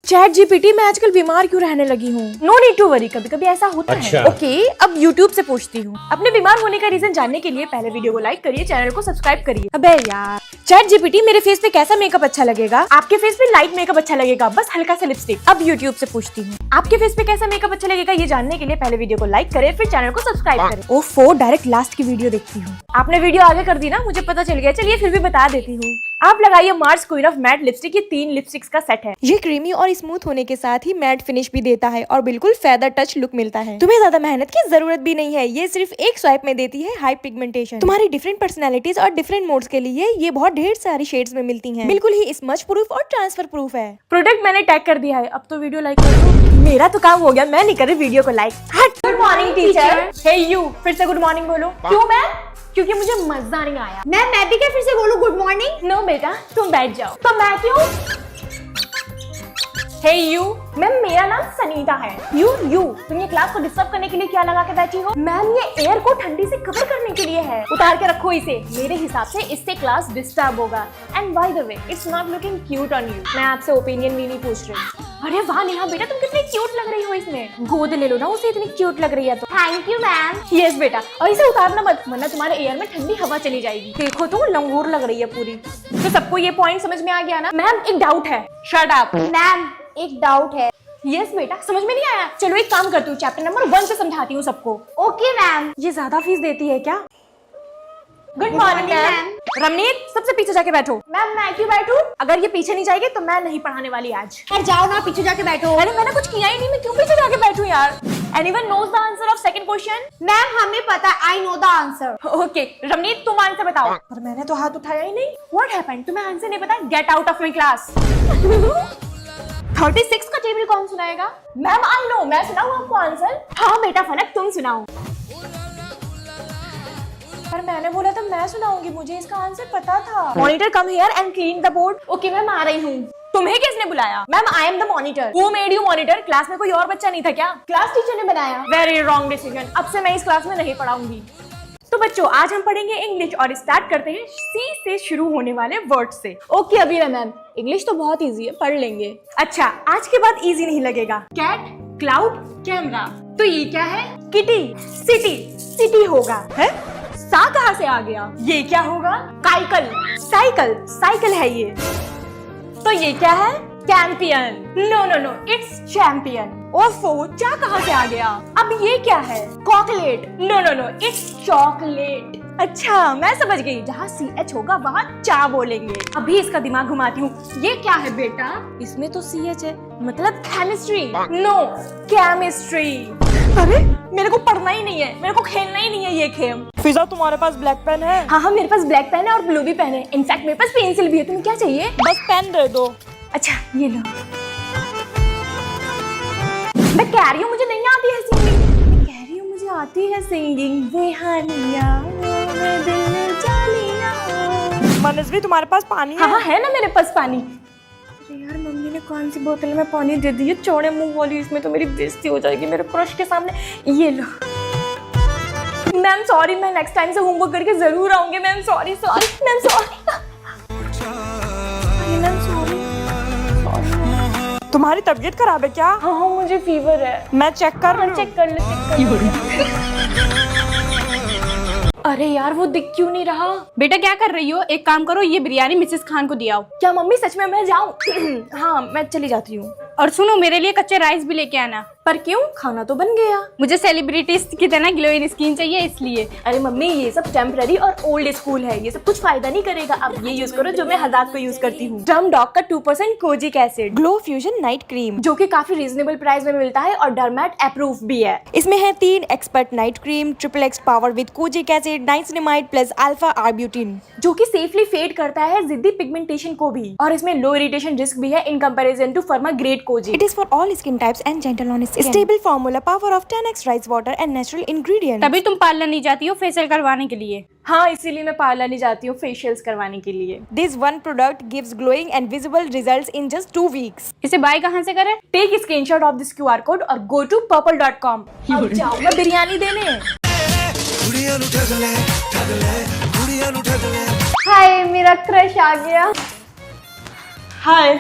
Chat GPT, मैं आजकल बीमार क्यों रहने लगी हूँ? नो नीड टू वरी, कभी कभी ऐसा होता है। ओके, अब यूट्यूब से पूछती हूँ। अपने बीमार होने का रीजन जानने के लिए पहले वीडियो को लाइक करिए, चैनल को सब्सक्राइब करिए। अबे यार, चैट जीपीटी मेरे फेस पे कैसा मेकअप अच्छा लगेगा? आपके फेस पे लाइट मेकअप अच्छा लगेगा, बस हल्का सा लिपस्टिक। अब यूट्यूब से पूछती हूँ, आपके फेस पे कैसा मेकअप अच्छा लगेगा? ये जानने के लिए पहले वीडियो को लाइक करें, फिर चैनल को सब्सक्राइब करें। ओफो, डायरेक्ट लास्ट की वीडियो देखती हूँ। आपने वीडियो आगे कर दी ना, मुझे पता चल गया। चलिए फिर भी बता देती हूँ। आप लगाइए Mars queen of matte lipstick. ये 3 लिपस्टिक्स का सेट है। ये क्रीमी और स्मूथ होने के साथ ही मैट फिनिश भी देता है और बिल्कुल फेदर टच लुक मिलता है। तुम्हें ज्यादा मेहनत की जरूरत भी नहीं है। ये सिर्फ एक स्वाइप में देती है हाई पिगमेंटेशन। तुम्हारी डिफरेंट पर्सनैलिटीज और डिफरेंट मोड्स के लिए ये बहुत ढेर सारी शेड्स में मिलती हैं। बिल्कुल ही स्मच प्रूफ और ट्रांसफर प्रूफ है। प्रोडक्ट मैंने टैग कर दिया है, अब तो वीडियो लाइक कर दो। मेरा तो काम हो गया, मैं नहीं कर रही वीडियो को like. Good morning teacher. Hey you, फिर से गुड मॉर्निंग बोलो। क्यों मैम? क्योंकि मुझे मजा नहीं आया। मैं भी क्या फिर से बोलूं गुड मॉर्निंग? नो बेटा, तुम बैठ जाओ। तो मैं क्यों? हे यू मैम, मेरा नाम सनीता है। यू तुम ये क्लास को डिस्टर्ब करने के लिए क्या लगा के बैठी हो? मैम, ये एयर को ठंडी से कवर करने के लिए है। उतार के रखो इसे। मेरे हिसाब से इससे क्लास डिस्टर्ब होगा। And by the way, it's not looking cute on you. मैं आपसे ओपिनियन भी नहीं पूछ रही। अरे वाह नेहा बेटा, तुम कितनी क्यूट लग रही हो इसमें। गोद ले लो ना उसे, इतनी क्यूट लग रही है तो। Thank you ma'am. यस बेटा, और इसे उतारना मत, वरना तुम्हारे एयर में ठंडी हवा चली जाएगी। देखो तो लंगूर लग रही है पूरी। तो सबको ये पॉइंट समझ में आ गया ना? मैम एक डाउट है। Shut up. मैम एक डाउट है। यस बेटा, समझ में नहीं आया? चलो एक काम करती हूँ, चैप्टर नंबर 1 से समझाती हूँ सबको। Okay ma'am. ये ज्यादा फीस देती है क्या? Good morning ma'am. रमनीत, सबसे पीछे जाके बैठो। मैम मैं क्यों बैठूं? अगर ये पीछे नहीं जाएगी तो मैं नहीं पढ़ाने वाली आज। यार जाओ ना, पीछे जाके बैठो। अरे मैंने कुछ किया ही नहीं, मैं क्यों पीछे जाके बैठूं यार? Anyone knows the answer of second question? Ma'am हमें पता, I know the answer. Okay Ramneet, तुम आंसर बताओ। पर मैंने तो हाथ उठाया ही नहीं। What happened? तुम्हें आंसर नहीं पता? Get out of my class. 36 का टेबल कौन सुनाएगा? मैम आई नो, मैं सुनाऊं आपको आंसर? हाँ बेटा फलक, तुम सुनाओ। पर मैंने बोला था मैं सुनाऊंगी, मुझे इसका आंसर पता था। Monitor come here and clean the board. Okay ma'am, आ रही हूँ। तुम्हें किसने बुलाया? Ma'am I am the monitor. Who made you monitor? Class में कोई और बच्चा नहीं था क्या? क्लास टीचर ने बनाया। Very wrong decision. अब से मैं इस क्लास में नहीं पढ़ाऊंगी। तो बच्चों, आज हम पढ़ेंगे इंग्लिश और स्टार्ट करते हैं सी से शुरू होने वाले वर्ड से। ओके अभी मैम, इंग्लिश तो बहुत इजी है, पढ़ लेंगे। अच्छा, आज के बाद इजी नहीं लगेगा। Cat, cloud, camera. तो ये क्या है? Kitty, city. सिटी होगा है? सा कहाँ से आ गया? ये क्या होगा? काइकल, साइकिल। साइकिल है ये। तो ये क्या है? चैंपियन। No, it's champion. ओफो, चा कहाँ से आ गया? अब ये क्या है? चॉकलेट। No, it's chocolate. अच्छा मैं समझ गई, जहाँ CH होगा वहाँ चा बोलेंगे। अभी इसका दिमाग घुमाती हूँ। ये क्या है बेटा? इसमें तो CH है, मतलब केमिस्ट्री। No, chemistry. अरे मेरे को पढ़ना ही नहीं है, मेरे को खेलना ही नहीं है ये खेल। फिजा, तुम्हारे पास ब्लैक पेन है? हाँ मेरे पास ब्लैक पेन है और ब्लू भी पेन है। इनफैक्ट मेरे पास पेंसिल भी है। तुम्हें क्या चाहिए? बस पेन दे दो। अच्छा ये लो। मैं कह रही हूँ मुझे नहीं आती है सिंगिंग। मैं कह रही हूँ मुझे आती है सिंगिंग। बेहानिया में दिल जालिया। मनस्वी, तुम्हारे पास पानी है? हाँ है ना मेरे पास पानी। अरे यार, मम्मी ने कौन सी बोतल में पानी दे दी है, चौड़े मुंह वाली। इसमें तो मेरी बेइज्जती हो जाएगी मेरे क्रश के सामने। ये लो। मैम सॉरी, मैं नेक्स्ट टाइम से होमवर्क करके जरूर आऊंगी। Ma'am sorry. Ma'am sorry. तुम्हारी तबीयत खराब है क्या? हाँ मुझे फीवर है। मैं चेक कर चेक कर ले। अरे यार, वो दिख क्यों नहीं रहा? बेटा क्या कर रही हो? एक काम करो, ये बिरयानी मिसेस खान को दिया। क्या मम्मी सच में मैं जाऊँ? हाँ मैं चली जाती हूँ। और सुनो, मेरे लिए कच्चे राइस भी लेके आना। पर क्यों? खाना तो बन गया। मुझे सेलिब्रिटीज की तरह ग्लोइंग स्किन चाहिए इसलिए। अरे मम्मी, ये सब टेम्पररी और ओल्ड स्कूल है, ये सब कुछ फायदा नहीं करेगा। अब ये यूज करो जो मैं हज़ात को यूज करती हूँ। डर्म डॉग का 2% kojic acid glow fusion night cream, जो कि काफी रीजनेबल प्राइस में मिलता है और डरमैट अप्रूव भी है। इसमें है 3 expert night cream, XXX power with kojic acid, niacinamide plus alpha arbutin, जो कि सेफली फेड करता है जिद्दी पिगमेंटेशन को भी। और इसमें लो इरिटेशन रिस्क भी है in comparison to pharma grade kojic. It is for all skin types and gentle on skin. Stable formula, power of 10x rice water and natural ingredient. तभी तुम पार्लर नहीं जाती हो फेशियल करवाने के लिए? हाँ इसीलिए मैं पार्लर नहीं जाती हूँ फेशियल्स करवाने के लिए। This one product gives glowing and visible results in just 2 weeks. इसे बाय कहाँ से करें? Take a screenshot of this QR code और go to purple.com। अब जाऊंगा बिरयानी देने। हाय, मेरा क्रश आ गया। हाय।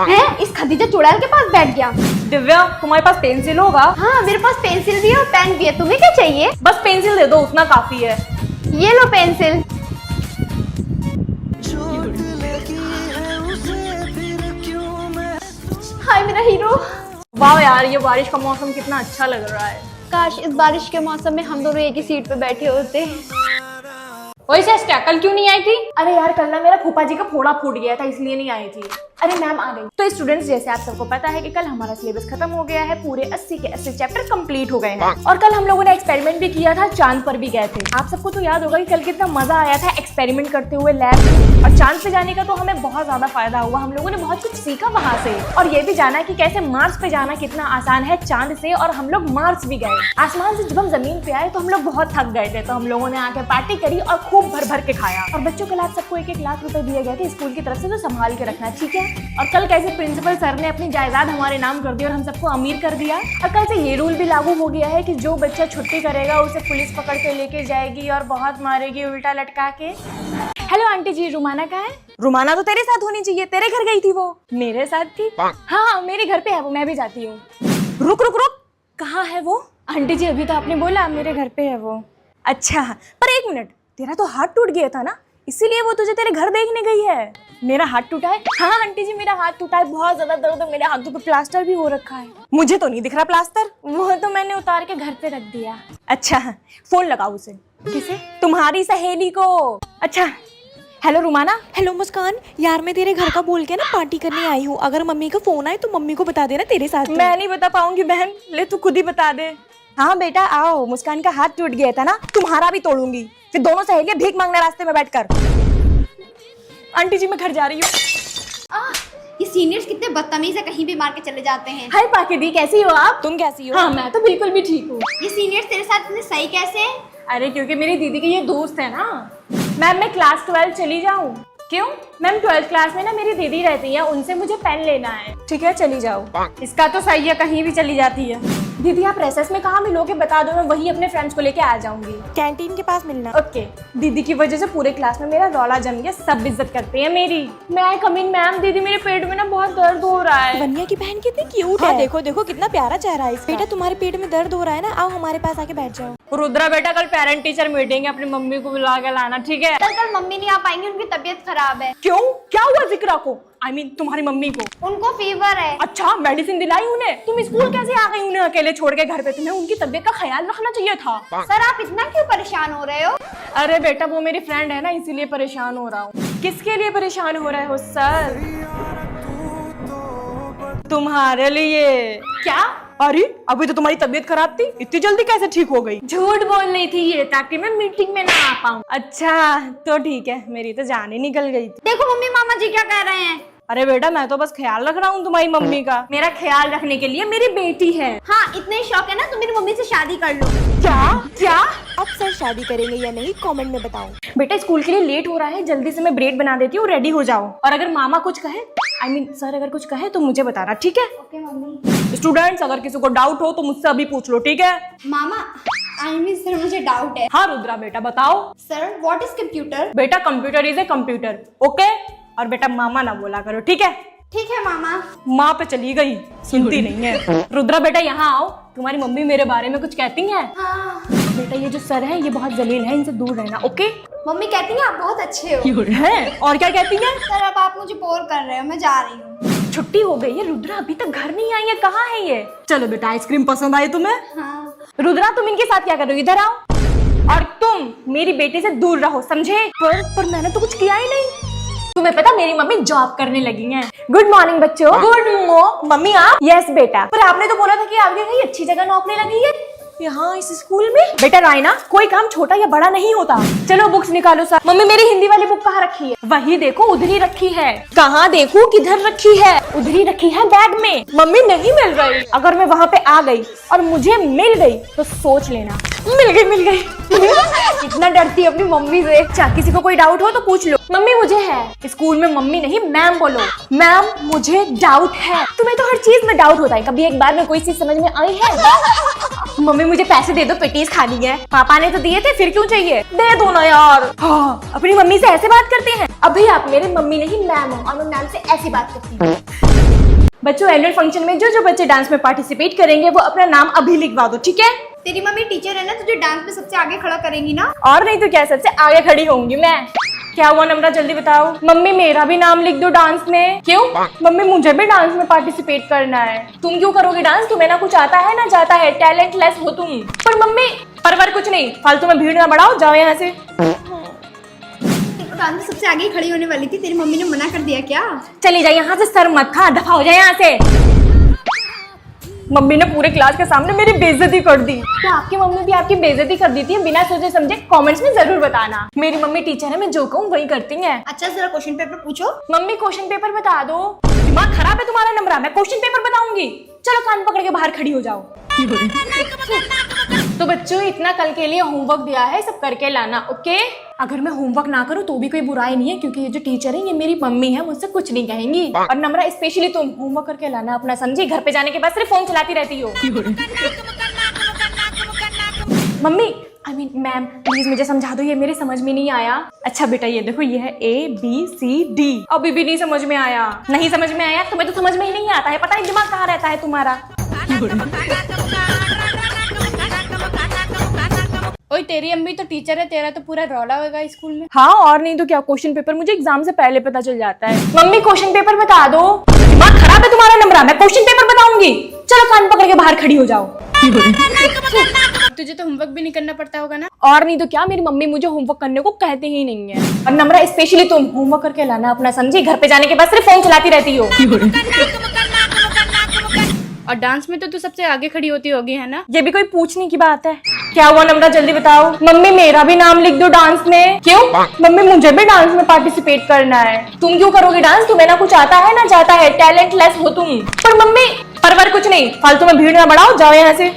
हैं? इस खदीजा चुड़ैल के पास बैठ गया। दिव्या तुम्हारे पास पेंसिल होगा? हाँ मेरे पास पेंसिल भी है और पेन भी है, तुम्हें क्या चाहिए? बस पेंसिल दे दो, उतना काफी है। ये लो पेंसिल। हाय मेरा हीरो। वाह यार, ये बारिश का मौसम कितना अच्छा लग रहा है। काश इस बारिश के मौसम में हम दोनों एक ही सीट पे बैठे होते। वैसे कल क्यों नहीं आई थी? अरे यार कल ना मेरा फूफा जी का फोड़ा फूट गया था, इसलिए नहीं आई थी। अरे मैम आ गई। तो स्टूडेंट्स, जैसे आप सबको पता है कि कल हमारा सिलेबस खत्म हो गया है, पूरे 80 के 80 चैप्टर कंप्लीट हो गए हैं। और कल हम लोगों ने एक्सपेरिमेंट भी किया था, चांद पर भी गए थे। आप सबको तो याद होगा कि कल कितना मजा आया था एक्सपेरिमेंट करते हुए लैब में। और चांद पे जाने का तो हमें बहुत ज्यादा फायदा हुआ, हम लोगों ने बहुत कुछ सीखा वहाँ से। और ये भी जाना कि कैसे मार्स पे जाना कितना आसान है चांद से, और हम लोग मार्स भी गए। आसमान से जब हम जमीन पे आए तो हम लोग बहुत थक गए थे, तो हम लोगों ने आके पार्टी करी और खूब भर भर के खाया। और बच्चों कल आप सबको 1-1 लाख रुपए दिए गए थे स्कूल की तरफ से, तो संभाल के रखना, ठीक है? और कल कैसे प्रिंसिपल सर ने अपनी जायदाद हमारे नाम कर दी और हम सबको अमीर कर दिया। और कल से ये रूल भी लागू हो गया है कि जो बच्चा छुट्टी करेगा उसे पुलिस पकड़ के लेके जाएगी और बहुत मारेगी उल्टा लटका के। हेलो आंटी जी, रुमाना कहाँ है? रुमाना तो तेरे साथ होनी चाहिए, तेरे घर गई थी वो। मेरे साथ थी? हाँ मेरे घर पे है वो, मैं भी जाती हूँ। रुक रुक रुक, कहाँ है वो? आंटी जी अभी तो आपने बोला मेरे घर पे है वो। अच्छा, पर 1 मिनट, तेरा तो हाथ टूट गया था ना, इसीलिए वो तुझे तेरे घर देखने गई है। मेरा हाथ टूटा है? हाँ आंटी जी मेरा हाथ टूटा है, बहुत ज्यादा दर्द है, मेरे हाथों पे प्लास्टर भी हो रखा है। मुझे तो नहीं दिख रहा प्लास्टर, वो तो मैंने उतार के घर पे रख दिया। अच्छा, फोन लगाओ उसे। किसे? तुम्हारी सहेली को। अच्छा, हेलो रुमाना। हेलो मुस्कान, यार मैं तेरे घर का बोल के ना पार्टी करने आई हूँ। अगर मम्मी का फोन आए तो मम्मी को बता देना तेरे साथ। मैं नहीं बता पाऊंगी बहन, ले तू खुद ही बता दे। हाँ बेटा आओ, मुस्कान का हाथ टूट गया था ना, तुम्हारा भी तोड़ूंगी, फिर दोनों सहेलियां भीख मांगना रास्ते में बैठकर। आंटी जी मैं घर जा रही हूँ। ये सीनियर्स कितने बदतमीज है, कहीं भी मार के चले जाते हैं। हाय पाकिदी, कैसी हो आप? तुम कैसी हो? हाँ मैं तो बिल्कुल भी ठीक हूँ। ये सीनियर्स तेरे साथ इतने सही कैसे हैं? अरे क्योंकि मेरी दीदी के ये दोस्त है ना। मैम मैं क्लास 12 चली जाऊँ? क्यों? मैम 12th क्लास में ना मेरी दीदी रहती है, उनसे मुझे पेन लेना है। ठीक है चली जाओ। इसका तो सही है, कहीं भी चली जाती है। दीदी आप रेसेस में कहाँ मिलोगे बता दो, मैं वही अपने फ्रेंड्स को लेके आ जाऊंगी। कैंटीन के पास मिलना। ओके। दीदी की वजह से पूरे क्लास में मेरा रौला जम गया, सब इज्जत करते हैं मेरी। मैं आई कम इन मैम? दीदी मेरे पेट में ना बहुत दर्द हो रहा है। वनिया की बहन कितनी क्यूट है। देखो देखो कितना प्यारा चेहरा है इसका। बेटा तुम्हारे पेट में दर्द हो रहा है ना, आओ हमारे पास आके बैठ जाओ। रुद्रा बेटा कल पेरेंट टीचर मीटिंग है, अपनी मम्मी को बुला के लाना, ठीक है? कल मम्मी नहीं आ पाएंगी, उनकी तबीयत खराब है। क्यों? क्या हुआ जिक्रा को? I mean, तुम्हारी मम्मी को? उनको फीवर है। अच्छा, मेडिसिन दिलाई उन्हें? तुम स्कूल कैसे आ गई उन्हें अकेले छोड़ के घर पे? तुम्हें उनकी तबीयत का ख्याल रखना चाहिए था। सर आप इतना क्यों परेशान हो रहे हो? अरे बेटा वो मेरी फ्रेंड है ना, इसीलिए परेशान हो रहा हूँ। किसके लिए परेशान हो रहे हो सर? तुम्हारे लिए। क्या? अरे अभी तो तुम्हारी तबीयत खराब थी, इतनी जल्दी कैसे ठीक हो गई? झूठ बोल रही थी ये, ताकि मैं मीटिंग में ना आ पाऊँ। अच्छा तो ठीक है, मेरी तो जान ही निकल गई थी। देखो मम्मी मामा जी क्या कह रहे हैं। अरे बेटा मैं तो बस ख्याल रख रहा हूँ तुम्हारी मम्मी का। मेरा ख्याल रखने के लिए मेरी बेटी है। हाँ इतने ही शौक है ना, तुम मेरी मम्मी से शादी कर लो। क्या? क्या? अब सर शादी करेंगे या नहीं कमेंट में बताओ। बेटा स्कूल के लिए लेट हो रहा है, जल्दी से मैं ब्रेड बना देती हूँ, रेडी हो जाओ। और अगर मामा कुछ कहे, I mean, सर अगर कुछ कहे तो मुझे बताना, ठीक है? Okay mummy. स्टूडेंट्स अगर किसी को डाउट हो तो मुझसे अभी पूछ लो, ठीक है? मामा आई मीन सर मुझे डाउट है। हाँ रुद्रा बेटा बताओ। Sir what is computer? बेटा computer is a computer, okay? और बेटा मामा ना बोला करो, ठीक है? ठीक है मामा। माँ पे चली गई, सुनती नहीं है। रुद्रा बेटा यहाँ आओ, तुम्हारी मम्मी मेरे बारे में कुछ कहती है? हाँ। बेटा ये जो सर है ये बहुत जलील है, इनसे दूर रहना, ओके? मम्मी कहती है आप बहुत अच्छे हो। है? और क्या कहती है? सर अब आप मुझे बोर कर रहे हो, मैं जा रही हूँ। छुट्टी हो गई है, रुद्रा अभी तक घर नहीं आई है, कहाँ है ये? चलो बेटा आइसक्रीम पसंद आई तुम्हें? हाँ। रुद्रा तुम इनके साथ क्या कर रही हो? इधर आओ। और तुम मेरी बेटी से दूर रहो, समझे? पर मैंने तो कुछ किया ही नहीं। तुम्हें पता मेरी मम्मी जॉब करने लगी हैं। गुड मॉर्निंग बच्चों। Good morning. मम्मी आप? यस बेटा। पर आपने तो बोला था कि आपकी कहीं अच्छी जगह नौकरी लगी है। यहाँ इस स्कूल में? बेटा रायना कोई काम छोटा या बड़ा नहीं होता। चलो बुक्स निकालो सर। मम्मी मेरी हिंदी वाली बुक कहाँ रखी है? वही देखो उधर ही रखी है। कहाँ देखूं, किधर रखी है? उधर ही रखी है बैग में। मम्मी नहीं मिल रही। अगर मैं वहाँ पे आ गई और मुझे मिल गई तो सोच लेना। मिल गई। इतना डरती है अपनी मम्मी से। अच्छा किसी को कोई डाउट हो तो पूछ लो। मम्मी मुझे है। स्कूल में मम्मी नहीं मैम बोलो। मैम मुझे डाउट है। तुम्हें तो हर चीज में डाउट होता है, कभी एक बार में कोई चीज समझ में आई है? मम्मी मुझे पैसे दे दो, पेटीज खानी है। पापा ने तो दिए थे, फिर क्यों चाहिए? दे दो ना यार। हाँ, अपनी मम्मी से ऐसे बात करते हैं? अभी आप मेरे मम्मी नहीं मैम हो, और मैं मैम से ऐसी बात करती हूँ। बच्चों, एनुअल फंक्शन में जो जो बच्चे डांस में पार्टिसिपेट करेंगे वो अपना नाम अभी लिखवा दो, ठीक है? तेरी मम्मी टीचर है ना, तुझे डांस में सबसे आगे खड़ा करेंगी ना। और नहीं तो क्या, सबसे आगे खड़ी होंगी मैं। क्या हुआ नम्रा, जल्दी बताओ। मम्मी मेरा भी नाम लिख दो डांस में। क्यों? मम्मी मुझे भी डांस में पार्टिसिपेट करना है। तुम क्यों करोगी डांस? तुम्हें ना कुछ आता है ना जाता है, टैलेंटलेस हो तुम। पर मम्मी परवर कुछ नहीं, फालतू में भीड़ ना बढ़ाओ, जाओ यहाँ से। डांस में सबसे आगे खड़ी होने वाली थी, तेरी मम्मी ने मना कर दिया क्या? चली जाए यहाँ से, सर मत खा, दफा हो जाए यहाँ से। मम्मी ने पूरे क्लास के सामने मेरी बेइज्जती कर दी। तो आपकी मम्मी भी आपकी बेइज्जती कर दी थी बिना सोचे समझे? कमेंट्स में जरूर बताना। मेरी मम्मी टीचर है, मैं जो कहूँ वही करती है। अच्छा जरा क्वेश्चन पेपर पूछो। मम्मी क्वेश्चन पेपर बता दो। दिमाग खराब है तुम्हारा नम्रा, मैं क्वेश्चन पेपर बताऊंगी। चलो कान पकड़ के बाहर खड़ी हो जाओ। तो बच्चों, इतना कल के लिए होमवर्क दिया है, सब करके लाना, ओके? अगर मैं होमवर्क ना करूँ तो भी कोई बुराई नहीं है, क्योंकि ये जो टीचर है ये मेरी मम्मी है, मुझसे कुछ नहीं कहेंगी। और नम्रा स्पेशली तुम होमवर्क करके लाना अपना, समझी? घर पे जाने के बाद सिर्फ फोन चलाती रहती हो। मम्मी मैम प्लीज मुझे समझा दो, ये मेरे समझ में नहीं आया। अच्छा बेटा ये देखो, ये है ABCD। अभी भी नहीं समझ में आया? नहीं समझ में आया? तुम्हें तो समझ में ही नहीं आता है, पता नहीं दिमाग कहाँ रहता है तुम्हारा। ओए तेरी अम्मी तो टीचर है, तेरा तो पूरा रौला होगा स्कूल में। हाँ और नहीं तो क्या, क्वेश्चन पेपर मुझे एग्जाम से पहले पता चल जाता है। मम्मी क्वेश्चन पेपर बता दो। दिमाग खराब है तुम्हारा नम्रा, मैं क्वेश्चन पेपर बताऊंगी। चलो कान पकड़ के बाहर खड़ी हो जाओ। तुझे तो होमवर्क भी नहीं करना पड़ता होगा ना। और नहीं तो क्या, मेरी मम्मी मुझे होमवर्क करने को कहते ही नहीं है। और नम्रा स्पेशली तुम होमवर्क करके लाना अपना, समझी? घर पे जाने के बाद सिर्फ फोन चलाती रहती हो। और डांस में तो तू सबसे आगे खड़ी होती होगी, है ना? ये भी कोई पूछने की बात है? क्या हुआ नम्रा, जल्दी बताओ। मम्मी मेरा भी नाम लिख दो डांस में। क्यों? मम्मी मुझे भी डांस में पार्टिसिपेट करना है। तुम क्यों करोगी डांस? तुम्हें ना कुछ आता है ना जाता है, टैलेंटलेस हो तुम। पर मम्मी परवर कुछ नहीं, फालतू में भीड़ ना बढ़ाओ, जाओ यहाँ से।